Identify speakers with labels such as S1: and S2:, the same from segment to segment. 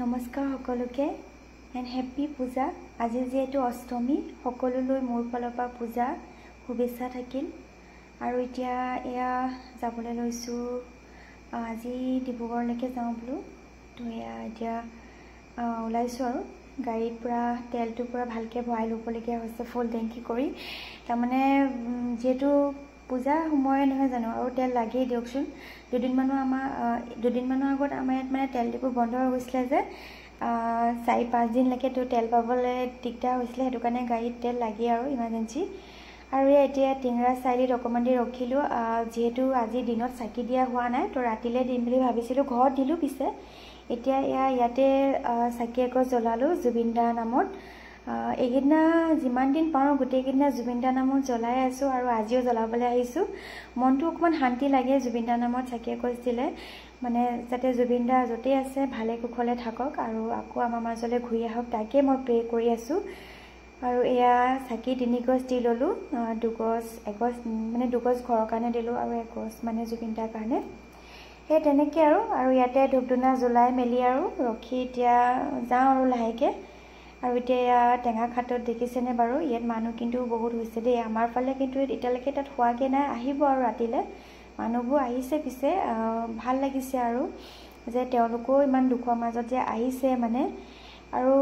S1: নমস্কাৰ সকলোকে and happy পূজা। আজি যেহেতু অষ্টমী, সকলোলৈ মোৰ ফালৰ পৰা পূজা শুভেচ্ছা থাকিল। আৰু এতিয়া এয়া যাবলৈ লৈছোঁ, আজি ডিব্ৰুগড়লৈকে যাওঁ বোলো। তো এয়া এতিয়া ওলাইছোঁ আৰু গাড়ীত পূৰা তেলটো পূৰা ভালকৈ ভৰাই ল'বলগীয়া হৈছে, ফুল টেংকি কৰি। তাৰমানে যিহেতু পূজা সময় নহয় জানো, আৰু তেল লাগেই দিয়কচোন। দুদিনমানৰ আগত আমাৰ ইয়াত মানে তেল ডিপু বন্ধ হৈ গৈছিলে যে 4-5 দিনলৈকে তো তেল পাবলৈ দিগদাৰ হৈছিলে, সেইটো কাৰণে গাড়ীত তেল লাগেই আৰু ইমাৰ্জেঞ্চি। আৰু এতিয়া টিংৰা চাৰিআলিত অকণমান দেৰি ৰখিলোঁ, যিহেতু আজি দিনত চাকি দিয়া হোৱা নাই, তো ৰাতিলৈ দিম বুলি ভাবিছিলোঁ। ঘৰত দিলোঁ পিছে। এতিয়া ইয়াতে চাকি এগছ জ্বলালোঁ জুবিন দাৰ নামত। এইকেইদিনা যিমান দিন পাৰোঁ গোটেইকেইদিনা জুবিন দাৰ নামত জ্বলাই আছোঁ, আৰু আজিও জ্বলাবলৈ আহিছোঁ। মনটো অকণমান শান্তি লাগে জুবিন দাৰ নামত চাকি এগছ দিলে, মানে যাতে জুবিন দা য'তেই আছে ভালে কুশলে থাকক আৰু আকৌ আমাৰ মাজলৈ ঘূৰি আহক, তাকে মই প্ৰে কৰি আছোঁ। আৰু এয়া চাকি 3 গছ দি ল'লোঁ, এগছ মানে 2 গছ ঘৰৰ কাৰণে দিলোঁ আৰু 1 গছ মানে জুবিন দাৰ কাৰণে। সেই তেনেকৈ আৰু ইয়াতে ধূপ ধূনা জ্বলাই মেলি আৰু ৰখি এতিয়া যাওঁ আৰু লাহেকৈ। আৰু এতিয়া টেঙাখাটত দেখিছেনে বাৰু, ইয়াত মানুহ কিন্তু বহুত হৈছে দেই। আমাৰ ফালে কিন্তু এতিয়ালৈকে তাত হোৱাগৈ নাই, আহিব আৰু ৰাতিলৈ মানুহবোৰ আহিছে। পিছে ভাল লাগিছে আৰু যে তেওঁলোকেও ইমান দুখৰ মাজত যে আহিছে মানে। আৰু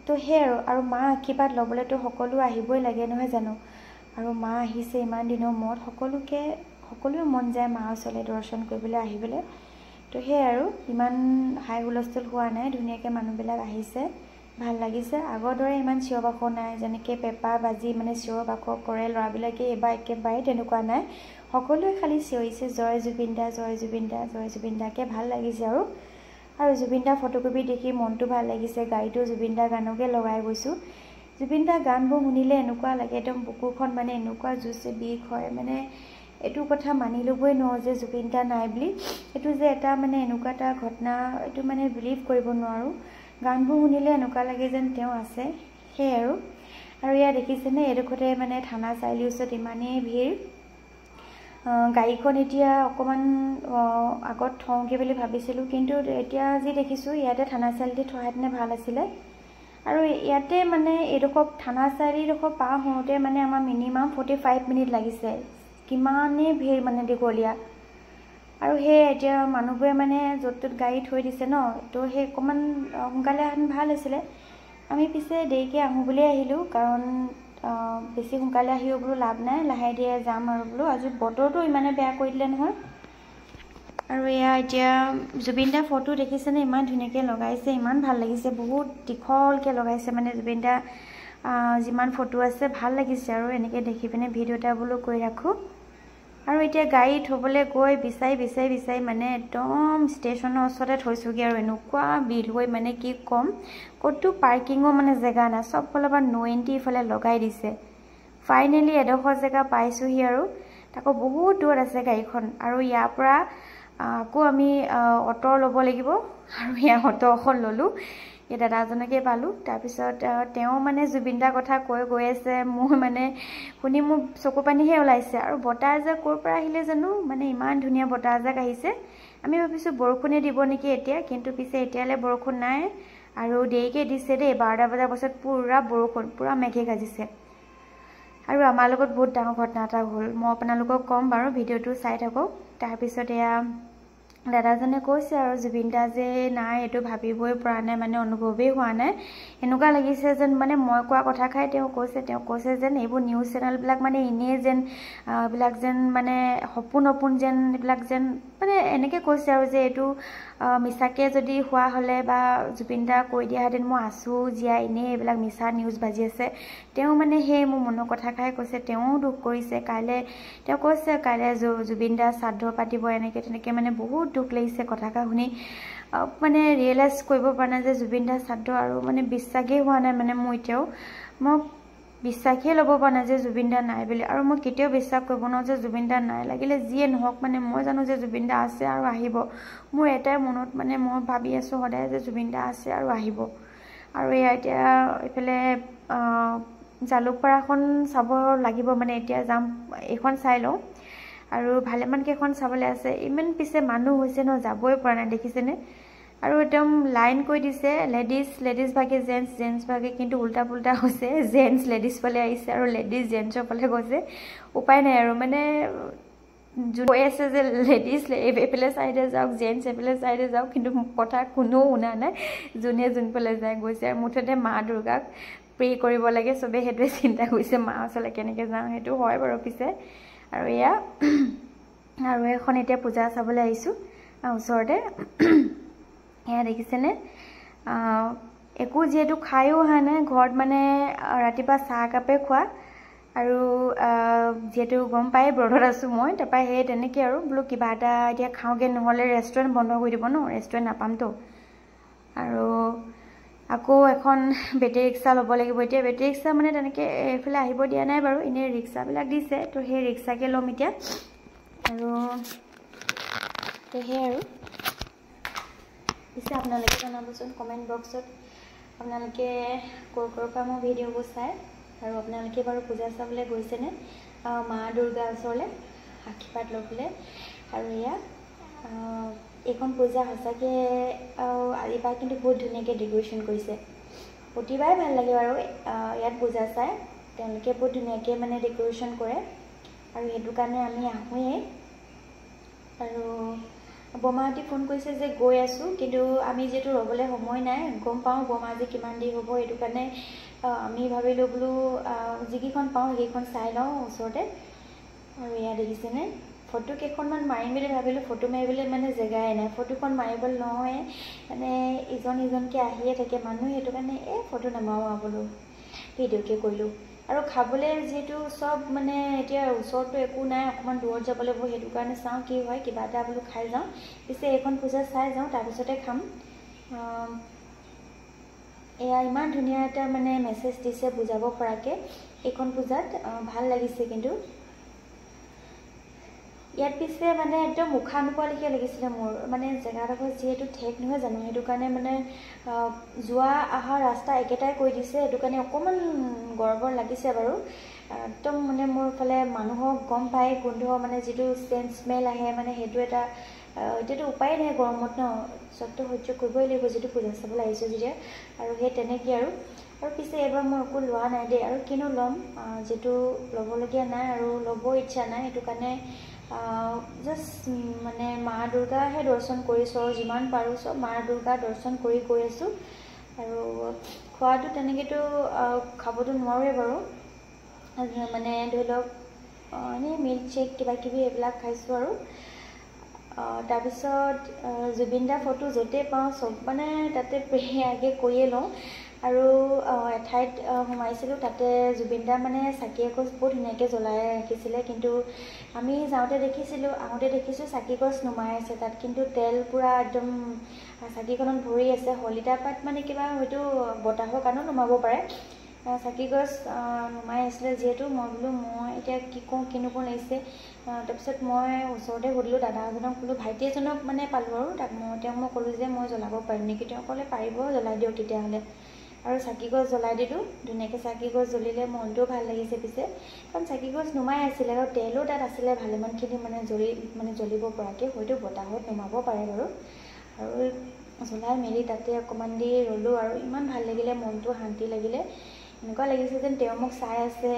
S1: তো সেই আৰু মা আশীৰ্বাদ ল'বলৈতো সকলো আহিবই লাগে নহয় জানো। আৰু মা আহিছে ইমান দিনৰ মূৰত, সকলোৱে মন যায় মাৰ ওচৰলৈ দৰ্শন কৰিবলৈ আহিবলৈ। তো সেই আৰু ইমান হাই হুলস্থুল হোৱা নাই, ধুনীয়াকৈ মানুহবিলাক আহিছে, ভাল লাগিছে। আগৰ দৰে ইমান চিঞৰ বাখৰ নাই, যেনেকৈ পেপা বাজি মানে চিঞৰ বাখৰ কৰে ল'ৰাবিলাকে, এইবাৰ একেবাৰে তেনেকুৱা নাই। সকলোৱে খালি চিঞৰিছে জয় জুবিন দা, জয় জুবিন দা, জয় জুবিন দাকে। ভাল লাগিছে আৰু জুবিন দাৰ ফটোকপি দেখি মনটো ভাল লাগিছে। গাড়ীটো জুবিন দাৰ গানকে লগাই গৈছোঁ। জুবিন দাৰ গানবোৰ শুনিলে এনেকুৱা লাগে, একদম বুকুখন মানে এনেকুৱা জোৰছে বিষ হয়। মানে এইটো কথা মানি ল'বই নোৱাৰোঁ যে জুবিন দা নাই বুলি। এইটো যে এটা মানে এনেকুৱা এটা ঘটনা, এইটো মানে বিলিভ কৰিব নোৱাৰোঁ। গানবোৰ শুনিলে এনেকুৱা লাগে যেন তেওঁ আছে। সেয়ে আৰু ইয়াত দেখিছেনে, এইডোখৰতে মানে থানা চাৰিআলিৰ ওচৰত ইমানেই ভিৰ। গাড়ীখন এতিয়া অকণমান আগত থওঁগৈ বুলি ভাবিছিলোঁ, কিন্তু এতিয়া যি দেখিছোঁ ইয়াতে থানা চাৰিআলিতে থোৱাহেঁতেনে ভাল আছিলে। আৰু ইয়াতে মানে এইডোখৰ থানা চাৰিআলিডোখৰ পাৰ হওঁতে মানে আমাৰ মিনিমাম 45 মিনিট লাগিছে। কিমানেই ভিৰ মানে দীঘলীয়া। আৰু সেই এতিয়া মানুহবোৰে মানে য'ত ত'ত গাড়ী থৈ দিছে ন, তো সেই অকণমান সোনকালে আহেঁতেন ভাল হৈছিলে। আমি পিছে দেৰিকৈ আহোঁ বুলিয়ে আহিলোঁ, কাৰণ বেছি সোনকালে আহিও বোলো লাভ নাই, লাহে ধীৰে যাম আৰু বোলো। আজি বতৰটো ইমানে বেয়া কৰি দিলে নহয়। আৰু এয়া এতিয়া জুবিন দাৰ ফটো দেখিছেনে, ইমান ধুনীয়াকৈ লগাইছে, ইমান ভাল লাগিছে। বহুত দীঘলকৈ লগাইছে মানে জুবিন দা যিমান ফটো আছে, ভাল লাগিছে। আৰু এনেকৈ দেখি পিনে ভিডিঅ' এটা বোলো কৰি ৰাখোঁ। আৰু এতিয়া গাড়ী থ'বলৈ গৈ বিচাৰি মানে একদম ষ্টেচনৰ ওচৰতে থৈছোঁগৈ। আৰু এনেকুৱা ভিৰ হৈ মানে কি ক'ম, ক'তো পাৰ্কিঙো মানে জেগা নাই, চব ফালৰ পৰা নো এণ্ট্ৰি ইফালে লগাই দিছে। ফাইনেলি এডোখৰ জেগা পাইছোঁহি, আৰু তাকো বহুত দূৰত আছে গাড়ীখন। আৰু ইয়াৰ পৰা আকৌ আমি অটো ল'ব লাগিব, আৰু ইয়াৰ অটো এখন ল'লোঁ। এই দাদাজনকে পালোঁ। তাৰপিছত তেওঁ মানে জুবিন দাৰ কথা গৈ আছে, মোৰ মানে শুনি মোৰ চকু পানীহে ওলাইছে। আৰু বতাহ এজাক ক'ৰ পৰা আহিলে জানো, মানে ইমান ধুনীয়া বতাহ এজাক আহিছে। আমি ভাবিছোঁ বৰষুণে দিব নেকি এতিয়া, কিন্তু পিছে এতিয়ালৈ বৰষুণ নাই। আৰু দেৰিকৈ দিছে দেই, 12টা বজাৰ পাছত পূৰা বৰষুণ, পূৰা মেঘে গাজিছে। আৰু আমাৰ লগত বহুত ডাঙৰ ঘটনা এটা হ'ল, মই আপোনালোকক ক'ম বাৰু, ভিডিঅ'টো চাই থাকক। তাৰপিছত এয়া দাদাজনে কৈছে আৰু জুবিন দা যে নাই, এইটো ভাবিবই পৰা নাই, মানে অনুভৱেই হোৱা নাই। এনেকুৱা লাগিছে যেন মানে মই কোৱা কথা খাই তেওঁ কৈছে যেন এইবোৰ নিউজ চেনেলবিলাক মানে এনেই যেন এইবিলাক যেন মানে সপোন যেন, এইবিলাক যেন মানে এনেকৈ কৈছে আৰু যে এইটো মিছাকৈ যদি হোৱা হ'লে বা জুবিন দা কৈ দিয়াহেঁতেন মই আছোঁ জীয়াই, এনেই এইবিলাক মিছা নিউজ বাজি আছে। তেওঁ মানে সেই মোৰ মনৰ কথা খাই কৈছে, তেওঁও দুখ কৰিছে। তেওঁ কৈছে কাইলৈ জুবিন দা শ্ৰাদ্ধ পাতিব, এনেকৈ তেনেকৈ মানে বহুত দুখ লাগিছে কথাষাৰ শুনি। মানে ৰিয়েলাইজ কৰিব পৰা নাই যে জুবিন দাৰ শ্ৰাদ্ধ, আৰু মানে বিশ্বাসেই হোৱা নাই মানে মোৰ এতিয়াও। মই বিশ্বাসেই ল'ব পৰা নাই যে জুবিন দা নাই বুলি। আৰু মই কেতিয়াও বিশ্বাস কৰিব নোৱাৰোঁ যে জুবিন দা নাই, লাগিলে যিয়ে নহওক মানে মই জানো যে জুবিন দা আছে আৰু আহিব। মোৰ এটাই মনত মানে মই ভাবি আছোঁ সদায় যে জুবিন দা আছে আৰু আহিব। আৰু এয়া এতিয়া এইফালে জালুকপাৰাখন চাব লাগিব, মানে এতিয়া যাম, এইখন চাই লওঁ। আৰু ভালেমান কেইখন চাবলৈ আছে। ইমান পিছে মানুহ হৈছে ন, যাবই পৰা নাই দেখিছেনে। আৰু একদম লাইন কৈ দিছে লেডিজ ভাগে জেন্টছ ভাগে কিন্তু উল্টা পুল্টা হৈছে জেন্টছ লেডিজ ফালে আহিছে আৰু লেডিজ জেন্টছৰ ফালে গৈছে উপায় নাই আৰু মানে কৈ আছে যে লেডিজ এইফালে চাইডে যাওক জেন্টছ এইফালে চাইডে যাওক কিন্তু কথা কোনেও শুনা নাই যোনে যোনফালে যায় গৈছে আৰু মুঠতে মা দুৰ্গাক প্ৰে কৰিব লাগে চবে সেইটোৱে চিন্তা কৰিছে মা ওচৰলৈ কেনেকৈ যাওঁ সেইটো হয় বাৰু পিছে আৰু এয়া আৰু এখন এতিয়া পূজা চাবলৈ আহিছোঁ ওচৰতে এয়া দেখিছেনে একো যিহেতু খায়ো অহা নাই ঘৰত মানে ৰাতিপুৱা চাহ একাপে খোৱা আৰু যেহেতু গম পাই ব্ৰতত আছোঁ মই তাৰপৰা সেই তেনেকৈ আৰু বোলো কিবা এটা এতিয়া খাওঁগৈ নহ'লে ৰেষ্টুৰেণ্ট বন্ধ কৰি দিব ন ৰেষ্টুৰেণ্ট নাপামতো আৰু আকৌ এখন বেটেৰী ৰিক্সা ল'ব লাগিব এতিয়া বেটেৰী ৰিক্সা মানে তেনেকৈ এইফালে আহিব দিয়া নাই বাৰু এনেই ৰিক্সাবিলাক দিছে তো সেই ৰিক্সাকে ল'ম এতিয়া আৰু সেয়ে আৰু পিছে আপোনালোকে জনাবচোন কমেণ্ট বক্সত আপোনালোকে ক'ৰ পৰা মোৰ ভিডিঅ'বোৰ চায় আৰু আপোনালোকে বাৰু পূজা চাবলৈ গৈছেনে মা দুৰ্গা ওচৰলৈ আশীৰ্বাদ ল'বলৈ আৰু এয়া এইখন পূজা সঁচাকৈ এইবাৰ কিন্তু বহুত ধুনীয়াকৈ ডেক'ৰেশ্যন কৰিছে প্ৰতিবাৰে ভাল লাগে বাৰু ইয়াত পূজা চাই তেওঁলোকে বহুত ধুনীয়াকৈ মানে ডেক'ৰেশ্যন কৰে আৰু সেইটো কাৰণে আমি আহোঁৱেই আৰু বমাহঁতে ফোন কৰিছে যে গৈ আছোঁ কিন্তু আমি যিহেতু ৰ'বলৈ সময় নাই গম পাওঁ বমা আজি কিমান দেৰি হ'ব সেইটো কাৰণে আমি ভাবিলোঁ বোলো যিকেইখন পাওঁ সেইকেইখন চাই লওঁ ওচৰতে আৰু এয়া দেখিছেনে ফটো কেইখনমান মাৰিম বুলি ভাবিলোঁ ফটো মাৰিবলৈ মানে জেগাই নাই ফটোখন মাৰিবলৈ নহয় মানে ইজনকৈ আহিয়ে থাকে মানুহ সেইটো কাৰণে ফটো নামাৰোঁ আৰু বোলো ভিডিঅ'কে কৰিলোঁ আৰু খাবলৈ যিহেতু চব মানে এতিয়া ওচৰতো একো নাই অকণমান দূৰত যাব লাগিব সেইটো কাৰণে চাওঁ কি হয় কিবা এটা বোলো খাই যাওঁ পিছে এইখন পূজা চাই যাওঁ তাৰপিছতে খাম এয়া ইমান ধুনীয়া এটা মানে মেছেজ দিছে বুজাব পৰাকৈ এইখন পূজাত ভাল লাগিছে কিন্তু ইয়াত পিছে মানে একদম মুখা নোপোৱালৈকে লাগিছিলে মোৰ মানে জেগাডোখৰ যিহেতু ঠেক নহয় জানো সেইটো কাৰণে মানে যোৱা অহা ৰাস্তা একেটাই কৈ দিছে সেইটো কাৰণে অকণমান গড়বড় লাগিছে বাৰু একদম মানে মোৰ ফালে মানুহক গম পায় গোন্ধ মানে যিটো চেণ্ট স্মেল আহে মানে সেইটো এটা এতিয়াতো উপায় নাই গৰমত ন চবটো সহ্য কৰিবই লাগিব যিটো পূজা চাবলৈ আহিছোঁ যেতিয়া আৰু সেই তেনেকৈ আৰু পিছে এইবাৰ মই একো লোৱা নাই দেই আৰু কিনো ল'ম যিটো ল'বলগীয়া নাই আৰু ল'ব ইচ্ছা নাই সেইটো কাৰণে জাষ্ট মানে মা দুৰ্গাহে দৰ্শন কৰিছোঁ আৰু যিমান পাৰোঁ চব মা দুৰ্গা দৰ্শন কৰি গৈ আছোঁ আৰু খোৱাটো তেনেকৈতো খাবতো নোৱাৰোৱেই বাৰু মানে ধৰি লওক এনেই মিল্ক শ্বেক কিবাকিবি এইবিলাক খাইছোঁ আৰু তাৰপিছত জুবিন দাৰ ফটো য'তেই পাওঁ চব মানে তাতে আগে কৰিয়ে লওঁ আৰু এঠাইত সোমাইছিলোঁ তাতে জুবিন দা মানে চাকি এগছ বহুত ধুনীয়াকৈ জ্বলাই ৰাখিছিলে কিন্তু আমি যাওঁতে দেখিছিলোঁ আহোঁতে দেখিছোঁ চাকি গছ নুমাই আছে তাত কিন্তু তেল পূৰা একদম চাকিখনত ভৰি আছে শলিতা পাত মানে কিবা হয়তো বতাহৰ কাৰণেও নুমাব পাৰে চাকি গছ নুমাই আছিলে যিহেতু মই বোলো মই এতিয়া কি কওঁ কি নকওঁ লাগিছে তাৰপিছত মই ওচৰতে সুধিলোঁ দাদা এজনক বোলো ভাইটি এজনক মানে পালোঁ আৰু তেওঁক মই ক'লোঁ যে মই জ্বলাব পাৰিম নেকি তেওঁ ক'লে পাৰিব জ্বলাই দিয়ক তেতিয়াহ'লে আৰু চাকি গছ জ্বলাই দিলোঁ ধুনীয়াকৈ চাকি গছ জ্বলিলে মনটোও ভাল লাগিছে পিছে কাৰণ চাকি গছ নুমাই আছিলে আৰু তেলো তাত আছিলে ভালেমানখিনি মানে জ্বলিব পৰাকৈ হয়তো বতাহত নুমাব পাৰে বাৰু আৰু জ্বলাই মেলি তাতে অকণমান দেৰি ৰ'লোঁ আৰু ইমান ভাল লাগিলে মনটো শান্তি লাগিলে এনেকুৱা লাগিছে যেন তেওঁ মোক চাই আছে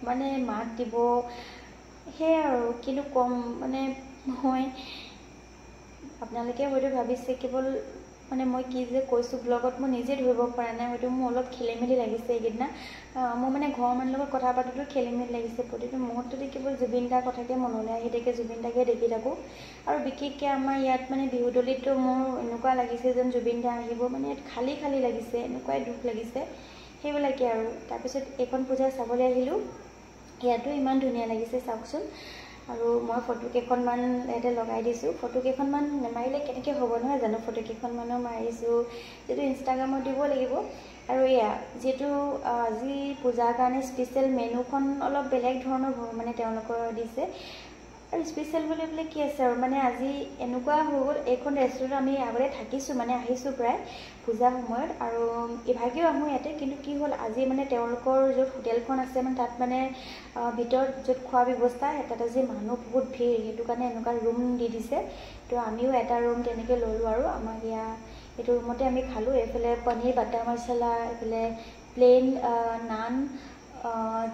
S1: মানে মাত দিব সেয়াই আৰু কিনো ক'ম মানে মই আপোনালোকে হয়তো ভাবিছে কেৱল মানে মই কি যে কৈছোঁ ব্লগত মই নিজে ধৰিব পৰা নাই হয়তো মোৰ অলপ খেলি মেলি লাগিছে এইকেইদিনা মোৰ মানে ঘৰৰ মানুহৰ লগত কথা পাতোঁতেও খেলি মেলি লাগিছে প্ৰতিটো মুহূৰ্ততে কেৱল জুবিন দাৰ কথাকে মনলৈ আহি থাকে জুবিন দাকে দেখি থাকোঁ আৰু বিশেষকৈ আমাৰ ইয়াত মানে বিহুতলিতো মোৰ এনেকুৱা লাগিছে যেন জুবিন দা আহিব মানে ইয়াত খালী খালী লাগিছে এনেকুৱাই দুখ লাগিছে সেইবিলাকে আৰু তাৰপিছত এইখন পূজা চাবলৈ আহিলোঁ ইয়াতো ইমান ধুনীয়া লাগিছে চাওকচোন আৰু মই ফটো কেইখনমান ইয়াতে লগাই দিছোঁ ফটো কেইখনমান নেমাৰিলে কেনেকৈ হ'ব নহয় জানো ফটো কেইখনমানো মাৰিছোঁ যিটো ইনষ্টাগ্ৰামত দিব লাগিব আৰু এয়া যিহেতু আজি পূজাৰ কাৰণে স্পেচিয়েল মেনুখন অলপ বেলেগ ধৰণৰ মানে তেওঁলোকৰ দিছে আৰু স্পেচিয়েল বুলিবলৈ কি আছে আৰু মানে আজি এনেকুৱা হৈ গ'ল এইখন ৰেষ্টুৰেণ্টত আমি আগতে থাকিছোঁ মানে আহিছোঁ প্ৰায় পূজাৰ সময়ত আৰু ইভাগেও আহোঁ ইয়াতে কিন্তু কি হ'ল আজি মানে তেওঁলোকৰ য'ত হোটেলখন আছে মানে তাত মানে ভিতৰত য'ত খোৱা ব্যৱস্থা তাত আজি মানুহ বহুত ভিৰ সেইটো কাৰণে এনেকুৱা ৰুম দি দিছে তো আমিও এটা ৰুম তেনেকৈ ল'লোঁ আৰু আমাক এইটো ৰুমতে আমি খালোঁ। এইফালে পনীৰ বাটাৰ মচলা, এইফালে প্লেইন নান,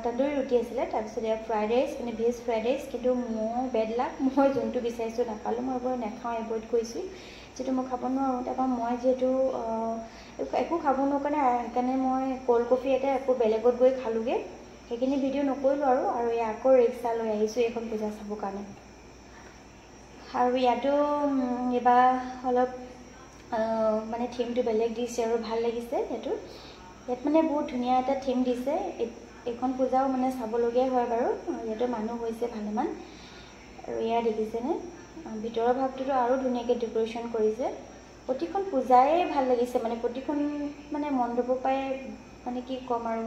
S1: তন্দুৰী ৰুটি আছিলে, তাৰপিছতে ফ্ৰাইড ৰাইচ, মানে ভেজ ফ্ৰাইড ৰাইচ। কিন্তু মোৰ বেড লাক, মই যোনটো বিচাৰিছোঁ নাপালোঁ। মই এইবোৰ নাখাওঁ, এভইড কৰিছোঁ, যিটো মই খাব নোৱাৰোঁ। তাৰপৰা মই যিহেতু একো খাব নোৱাৰোঁ সেইকাৰণে মই ক'ল্ড কফি এটা একো বেলেগত গৈ খালোঁগৈ। সেইখিনি ভিডিঅ' নকৰিলোঁ আৰু এই আকৌ ৰিক্সা লৈ আহিছোঁ এইখন পূজা চাবৰ কাৰণে। আৰু ইয়াতো এইবাৰ অলপ মানে থিমটো বেলেগ দিছে আৰু ভাল লাগিছে। ইয়াত মানে বহুত ধুনীয়া এটা থিম দিছে। এইখন পূজাও মানে চাবলগীয়া হয় বাৰু, ইয়াতো মানুহ হৈছে ভালেমান। আৰু এয়া দেখিছেনে, ভিতৰৰ ভাগটোতো আৰু ধুনীয়াকৈ ডেক'ৰেশ্যন কৰিছে। প্ৰতিখন পূজাই ভাল লাগিছে, মানে প্ৰতিখন মানে মণ্ডপৰ পৰাই মানে কি ক'ম আৰু,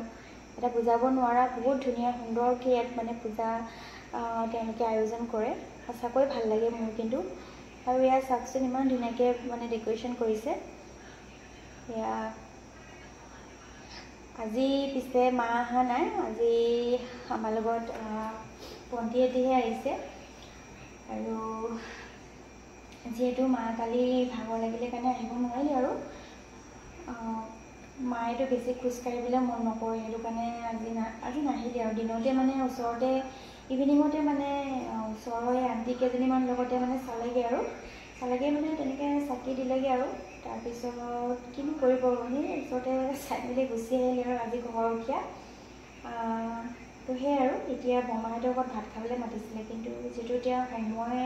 S1: এটা বুজাব নোৱাৰা বহুত ধুনীয়া সুন্দৰকৈ ইয়াত মানে পূজা তেওঁলোকে আয়োজন কৰে। সঁচাকৈ ভাল লাগে মোৰ কিন্তু। আৰু এয়া চাওকচোন, ইমান ধুনীয়াকৈ মানে ডেক'ৰেশ্যন কৰিছে। এয়া আজি পিছে মা অহা নাই, আজি আমাৰ লগত ভণ্টিহঁতিহে আহিছে। আৰু যিহেতু মা কালি ভাগৰ লাগিলে কাৰণে আহিব নোৱাৰিলে আৰু মায়েতো বেছি খোজকাঢ়িবলৈ মন নকৰে, সেইটো কাৰণে আজি নাহিলে আৰু। দিনতে মানে ওচৰতে ইভিনিঙতে মানে ওচৰৰে আণ্টি কেইজনীমান লগতে মানে চালেগৈ মানে তেনেকৈ চাকি দিলেগৈ আৰু। তাৰপিছত কিনো কৰিব, মানে ওচৰতে চাই মেলি গুচি আহিলে আৰু আজি ঘৰখীয়া। তো সেয়াই আৰু। এতিয়া বৰমাহঁতৰ লগত ভাত খাবলৈ মাতিছিলে, কিন্তু যিহেতু এতিয়া সময়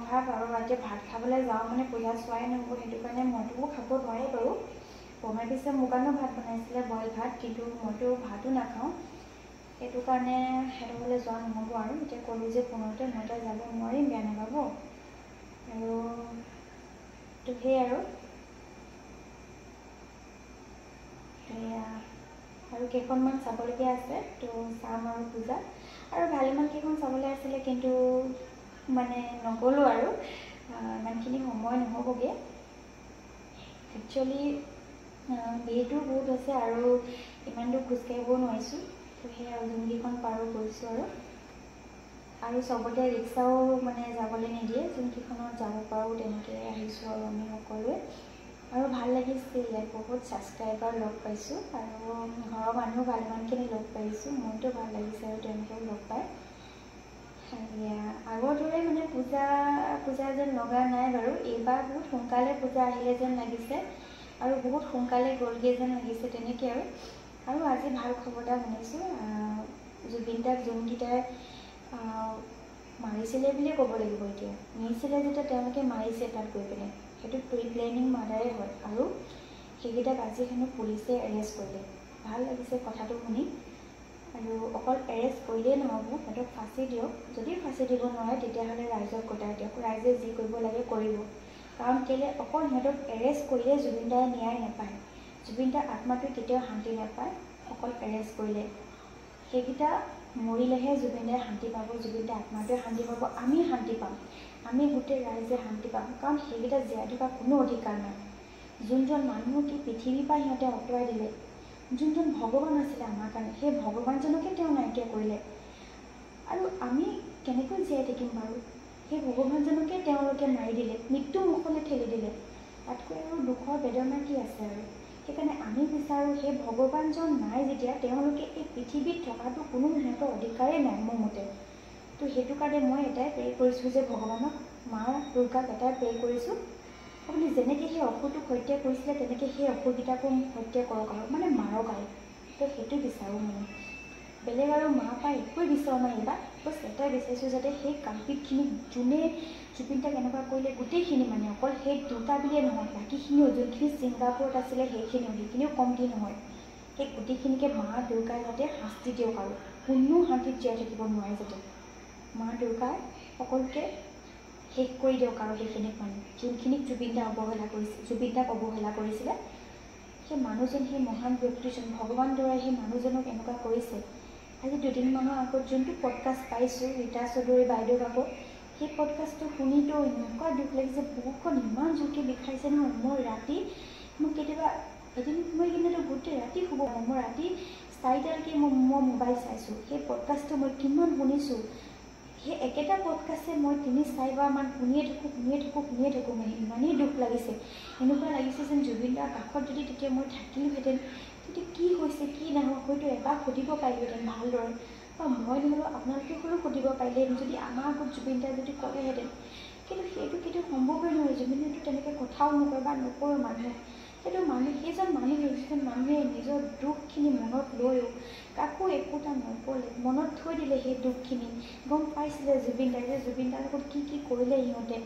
S1: ভাত আৰু এতিয়া ভাত খাবলৈ যাওঁ মানে পূজা চোৱাই নহ'ব, সেইটো কাৰণে মইতো খাব নোৱাৰে বাৰু। বৰমাই পিছে মোৰ কাৰণেও ভাত বনাইছিলে, বইল ভাত, কিন্তু মইতো ভাতো নাখাওঁ, সেইটো কাৰণে সিহঁতৰ ঘৰলৈ যোৱা নহ'ব আৰু। এতিয়া ক'লোঁ যে ফোনতে মই এতিয়া যাব নোৱাৰিম, বেয়া নাপাব। আৰু তো সেয়াই আৰু। এয়া আৰু কেইখনমান চাবলগীয়া আছে, তো চাম আৰু পূজা। আৰু ভালেমান কেইখন চাবলৈ আছিলে, কিন্তু মানে নগ'লোঁ আৰু, ইমানখিনি সময় নহ'বগৈ। একচুৱেলি ভিৰটো বহুত হৈছে আৰু ইমান দূৰ খোজকাঢ়িবও নোৱাৰিছোঁ। তো সেয়া যোনকেইখন পাৰোঁ গৈছোঁ আৰু চবতে ৰিক্সাও মানে যাবলৈ নিদিয়ে, যোনকেইখনত যাব পাৰোঁ তেনেকৈ আহিছোঁ আৰু আমি সকলোৱে। আৰু ভাল লাগিছে, ইয়াত বহুত ছাবস্ক্ৰাইবাৰ লগ পাইছোঁ আৰু ঘৰৰ মানুহ ভালেমানখিনি লগ পাইছোঁ। মনটো ভাল লাগিছে আৰু তেওঁলোকেও লগ পায়। আগৰ দৰে মানে পূজা যেন লগা নাই বাৰু। এইবাৰ বহুত সোনকালে পূজা আহিলে যেন লাগিছে আৰু বহুত সোনকালে গ'লগৈ যেন লাগিছে, তেনেকৈ আৰু আজি ভাল খবৰ এটা শুনিছোঁ, জুবিন দাক যোনকেইটাই মাৰিছিলে বুলিয়ে ক'ব লাগিব। এতিয়া নিছিলে যেতিয়া তেওঁলোকে মাৰিছে তাত গৈ পিনে, সেইটো প্ৰি প্লেনিং মাৰ্ডাৰেই হয়। আৰু সেইকেইটাক আজি হেনো পুলিচে এৰেষ্ট কৰিলে। ভাল লাগিছে কথাটো শুনি। আৰু অকল এৰেষ্ট কৰিলেই নহ'ব, সিহঁতক ফাঁচি দিয়ক। যদি ফাঁচি দিব নোৱাৰে তেতিয়াহ'লে ৰাইজক গতাই দিয়ক, ৰাইজে যি কৰিব লাগে কৰিব। কাৰণ কেলৈ অকল সিহঁতক এৰেষ্ট কৰিলে জুবিন দাই ন্যায় নাপায়, জুবিন দাৰ আত্মাটোৱে কেতিয়াও শান্তি নাপায়। অকল এৰেষ্ট কৰিলে সেইকেইটা মৰিলেহে জুবিন দাই শান্তি পাব, জুবিন দাৰ আত্মাটোৱে শান্তি পাব, আমি শান্তি পাম, আমি গোটেই ৰাইজে শান্তি পাম। কাৰণ সেইকেইটা জীয়াই থকা কোনো অধিকাৰ নাই। যোনজন মানুহ কি পৃথিৱীৰ পৰা সিহঁতে আঁতৰাই দিলে, যোনজন ভগৱান আছিলে আমাৰ কাৰণে, সেই ভগৱানজনকে তেওঁ নাইকিয়া কৰিলে। আৰু আমি কেনেকৈ জীয়াই থাকিম বাৰু? সেই ভগৱানজনকে তেওঁলোকে মাৰি দিলে, মৃত্যু মুখলৈ ঠেলি দিলে। তাতকৈ আৰু দুখৰ বেদনা কি আছে আৰু? সেইকাৰণে আমি বিচাৰোঁ, সেই ভগৱানজন নাই যেতিয়া, তেওঁলোকে এই পৃথিৱীত থকাটো কোনো সিহঁতৰ অধিকাৰেই নাই মোৰ মতে। তো সেইটো কাৰণে মই এটাই প্ৰে কৰিছোঁ যে ভগৱানক, মা দুৰ্গাক এটাই প্ৰে কৰিছোঁ, আপুনি যেনেকৈ সেই অসুৰটোক হত্যা কৰিছিলে তেনেকৈ সেই অসুৰকেইটাকো হত্যা কৰক আৰু, মানে মাৰক আৰু। তো সেইটো বিচাৰোঁ মানে, বেলেগ আৰু মা পাই একোৱেই বিচৰা নাই। এইবাৰ বছ এটাই বিচাৰিছোঁ, যাতে সেই কাল্পিতখিনি যোনে জুবিন দাক এনেকুৱা কৰিলে গোটেইখিনি, মানে অকল সেই দুটা বুলিয়ে নহয়, বাকীখিনিও যোনখিনি ছিংগাপুৰত আছিলে সেইখিনিও কমটি নহয়, সেই গোটেইখিনিকে মা দুৰ্গাই যাতে শাস্তি দিয়ক আৰু কোনো শান্তিত জীয়াই থাকিব নোৱাৰে, যাতে মা দুৰ্গাই সকলোকে শেষ কৰি দিয়ক আৰু সেইখিনিক, মানে যোনখিনিক জুবিন দাক অৱহেলা কৰিছিলে। সেই মানুহজন, সেই মহান ব্যক্তিজন, ভগৱান দৰে সেই মানুহজনক এনেকুৱা কৰিছে। আজি দুদিনমানৰ আগত যোনটো পডকাষ্ট পাইছোঁ ৰীতা চৌধুৰী বাইদেউ ভাগত, সেই পডকাষ্টটো শুনিতো এনেকুৱা দুখ লাগিছে, বুকুখন ইমান জোৰকৈ বিষাইছে নহয়। মই ৰাতি মোক কেতিয়াবা এদিন মই কিন্তু গোটেই ৰাতি শুব পাৰে, মই ৰাতি 4টালৈকে মই মোবাইল চাইছোঁ। সেই পডকাষ্টটো মই কিমান শুনিছোঁ, সেই একেটা পডকাষ্টে মই ৩-৪বাৰমান শুনিয়ে থাকোঁ মানে ইমানেই দুখ লাগিছে। এনেকুৱা লাগিছে যেন জুবিন দাৰ কাষত যদি তেতিয়া মই থাকিলোহেঁতেন, তেতিয়া কি হৈছে কি নহয় হয়তো এবাৰ সুধিব পাৰিলোহেঁতেন ভালদৰে, বা মই নহ'লেও আপোনালোকে হ'লেও সুধিব পাৰিলেহেঁতেন যদি আমাৰ আগত জুবিন দাই যদি ক'লেহেঁতেন। কিন্তু সেইটো কেতিয়াও সম্ভৱেই নহয়। জুবিন দাইতো তেনেকৈ কথাও নকয় বা নকয় মানুহে। সেইটো যিজন মানুহে নিজৰ দুখখিনি মনত লৈও কাকো একোটা নক'লে, মনত থৈ দিলে সেই দুখখিনি। গম পাইছিলে জুবিন দাৰ লগত কি কৰিলে সিহঁতে,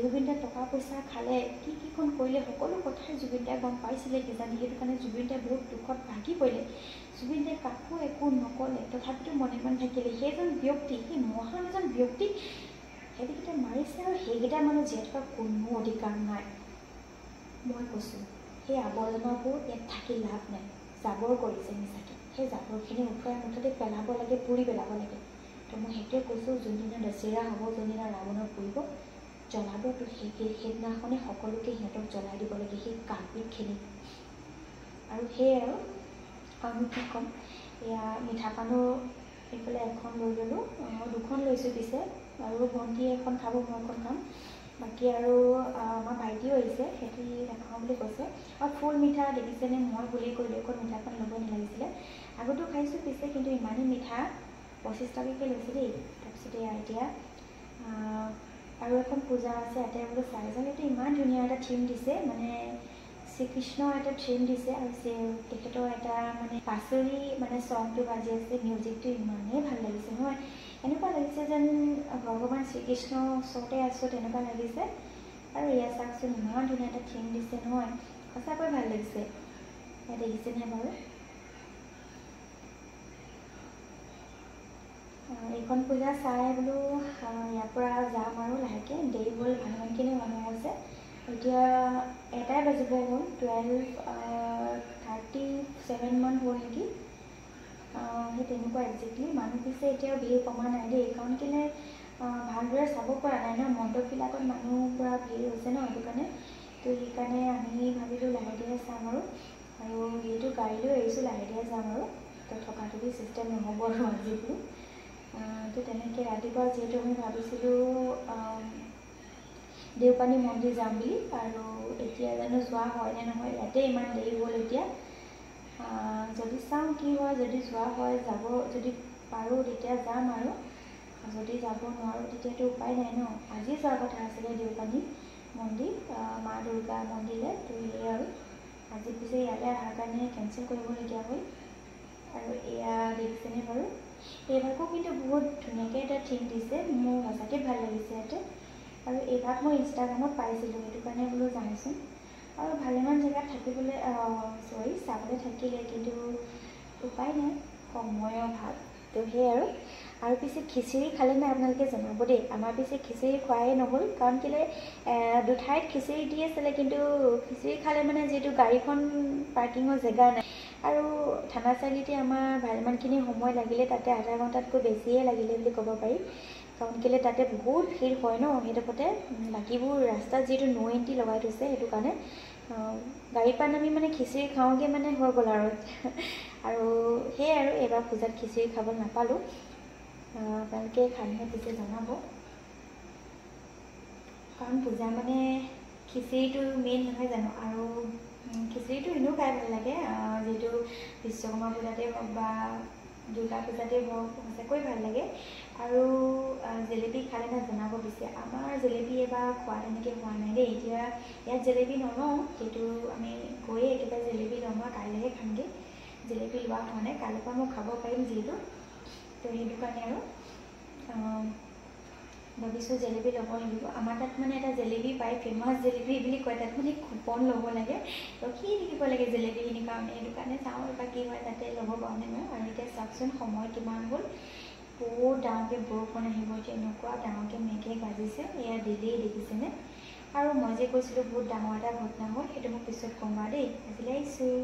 S1: জুবিন দাই টকা পইচা খালে, কিখন কৰিলে, সকলো কথাই জুবিন দাই গম পাইছিলে কিজানি। সেইটো কাৰণে জুবিন দাই বহুত দুখত ভাগি পৰিলে। জুবিন দাই কাকো একো নক'লে, তথাপিতো মনে মনে থাকিলে। সেইজন ব্যক্তি, সেই মহান এজন ব্যক্তি, সেইকেইটা মাৰিছে আৰু সেইকেইটা মানুহ জীয়াই থকাৰ কোনো অধিকাৰ নাই। মই কৈছোঁ সেই আৱৰ্জনাবোৰ ইয়াত থাকি লাভ নাই, জাবৰ কৰিছে মিছাকৈ। সেই জাবৰখিনি উঠোৱাই মুঠতে পেলাব লাগে, পুৰি পেলাব লাগে। তো মই সেইটোৱে কৈছোঁ, যোনদিনা দশেৰা হ'ব, যোনদিনা ৰাৱণক পুৰিব, জ্বলাবতো সেইদিনাখনে সকলোকে সিহঁতক জ্বলাই দিব লাগে, সেই কাৰ্পিকখিনি। আৰু সেয়াই আৰু কি ক'ম, এয়া মিঠা পানো এইফালে এখন লৈ ল'লোঁ, 2খন লৈছোঁ পিছে। আৰু ভণ্টি এখন খাব, মই এখন খাম। বাকী আৰু আমাৰ ভাইটিও আহিছে, সিহঁতি নাখাওঁ বুলি কৈছে। আৰু ফুল মিঠা দেখিছেনে, মই বুলি কৰিলোঁ, এখন মিঠাখন ল'ব নালাগিছিলে। আগতেও খাইছোঁ পিছে, কিন্তু ইমানেই মিঠা, 25 টকাকৈ লৈছে দেই। তাৰপিছতে এতিয়া আৰু এখন পূজা আছে, ইয়াতে বোলো চাই যাওঁ। এইটো ইমান ধুনীয়া এটা থিম দিছে, মানে শ্ৰীকৃষ্ণৰ এটা থিম দিছে। আৰু তেখেতৰ এটা মানে পাচলি মানে চংটো বাজি আছে, মিউজিকটো ইমানেই ভাল লাগিছে নহয়। এনেকুৱা লাগিছে যেন ভগৱান শ্ৰীকৃষ্ণৰ ওচৰতে আছোঁ, তেনেকুৱা লাগিছে। আৰু এয়া চাওকচোন, ইমান ধুনীয়া এটা থিম দিছে নহয়, সঁচাকৈ ভাল লাগিছে। এয়া দেখিছেনে বাৰু? এইখন পূজা চাই বোলো ইয়াৰ পৰা যাম আৰু লাহেকৈ। দেৰি হ'ল, ভালেমানখিনি মানুহ আছে। এতিয়া এটাই বাজিব হ'ল, 12:37মান হ'ল নেকি। সেই তেনেকুৱা একজেক্টলি। মানুহ পিছে এতিয়াও ভিৰ কমা নাই দেই, কাৰণ কেলৈ ভালদৰে চাব পৰা নাই ন, মণ্ডপবিলাকত মানুহ পূৰা ভিৰ হৈছে ন, সেইটো কাৰণে। তো সেইকাৰণে আমি ভাবিলোঁ লাহে ধীৰে চাম আৰু যিহেতু গাড়ী লৈ আহিছোঁ, লাহে ধীৰে যাম আৰু। তো থকাথকি চিষ্টেম নহ'ব আৰু আজি বোলো। তো তেনেকৈ ৰাতিপুৱা যিহেতু আমি ভাবিছিলোঁ দেওপানী মন্দিৰ যাম বুলি, আৰু এতিয়া জানো যোৱা হয় নে নহয়, ইয়াতে ইমান দেৰি হ'ল এতিয়া। যদি চাওঁ কি হয়, যদি যোৱা হয় যাব, যদি পাৰোঁ তেতিয়া যাম আৰু যদি যাব নোৱাৰোঁ তেতিয়াতো উপায় নাই ন। আজি যোৱাৰ কথা আছিলে দেওপানী মন্দিৰ, মা দুৰ্গা মন্দিৰলৈ। তো সেয়ে আৰু আজি পিছে ইয়ালৈ অহাৰ কাৰণে কেঞ্চেল কৰিবলগীয়া হ'ল। আৰু এয়া দেখিছেনে বাৰু, এইভাগো কিন্তু বহুত ধুনীয়াকৈ এটা থিম দিছে, মোৰ সঁচাকৈ ভাল লাগিছে ইয়াতে। আৰু এইভাগ মই ইনষ্টাগ্ৰামত পাইছিলোঁ, সেইটো কাৰণে বোলো যাওঁচোন। আৰু ভালেমান জেগাত থাকিবলৈ চাবলৈ থাকিলে, কিন্তু উপায় নাই, সময়ৰ অভাৱ। তো সেয়ে আৰু পিছে খিচিৰি খালে নাই আপোনালোকে জনাব দেই। আমাৰ পিছে খিচিৰি খোৱাই নহ'ল, কাৰণ কেলৈ দুঠাইত খিচিৰি দি আছিলে, কিন্তু খিচিৰি খালে মানে যিহেতু গাড়ীখন পাৰ্কিঙৰ জেগা নাই, আৰু থানা চাৰিআলিতে আমাৰ ভালেমানখিনি সময় লাগিলে, তাতে আধা ঘণ্টাতকৈ বেছিয়ে লাগিলে বুলি ক'ব পাৰি। কাৰণ কেলৈ তাতে বহুত ভিৰ হয় ন সেইডোখৰতে, বাকীবোৰ ৰাস্তাত যিহেতু ন' এণ্ট্ৰি লগাই থৈছে, সেইটো কাৰণে গাড়ীৰ পৰা নামি মানে খিচিৰি খাওঁগৈ মানে হৈ গ'ল আৰু। আৰু সেয়াই আৰু এইবাৰ পূজাত খিচিৰি খাব নাপালোঁ। আপোনালোকে খালে পিছে জনাব, কাৰণ পূজা মানে খিচিৰিটো মেইন নহয় জানো। আৰু খিচিৰিটো এনেও খাই ভাল লাগে, যিহেতু বিশ্বকৰ্মা পূজাতে হওক বা দুৰ্গা পূজাতে হওক, সঁচাকৈ ভাল লাগে। আৰু জেলেপি খালে নাই জনাব পিছে। আমাৰ জেলেপি এবাৰ খোৱা তেনেকৈ হোৱা নাই দেই। এতিয়া ইয়াত জেলেপি নলওঁ, সেইটো আমি গৈয়ে একেবাৰে জেলেপি ল'ম আৰু কাইলৈহে খামগৈ। জেলেপি লোৱা হোৱা নাই, কাইলৈৰ পৰা মই খাব পাৰিম যিহেতু। তো সেইটো কাৰণে আৰু ভাবিছোঁ জেলেপি ল'ব লাগিব। আমাৰ তাত মানে এটা জেলেপি পায়, ফেমাছ জেলেপি বুলি কয়, তাত মানে কুপন ল'ব লাগে, ৰখি থাকিব লাগে জেলেপিখিনিৰ কাৰণে। সেইটো কাৰণে চাওঁ এবাৰ কি হয়, তাতে ল'ব কাৰণে মই। আৰু এতিয়া চাওকচোন সময় কিমান হ'ল, বহুত ডাঙৰকৈ বৰষুণ আহিব এতিয়া, এনেকুৱা ডাঙৰকৈ মেঘে গাজিছে, এয়া দিলেই দেখিছেনে। আৰু মই যে কৈছিলোঁ বহুত ডাঙৰ এটা ঘটনা হ'ল, সেইটো মই পিছত ক'ম বাৰু দেই। আজিলৈ আহিছোঁ।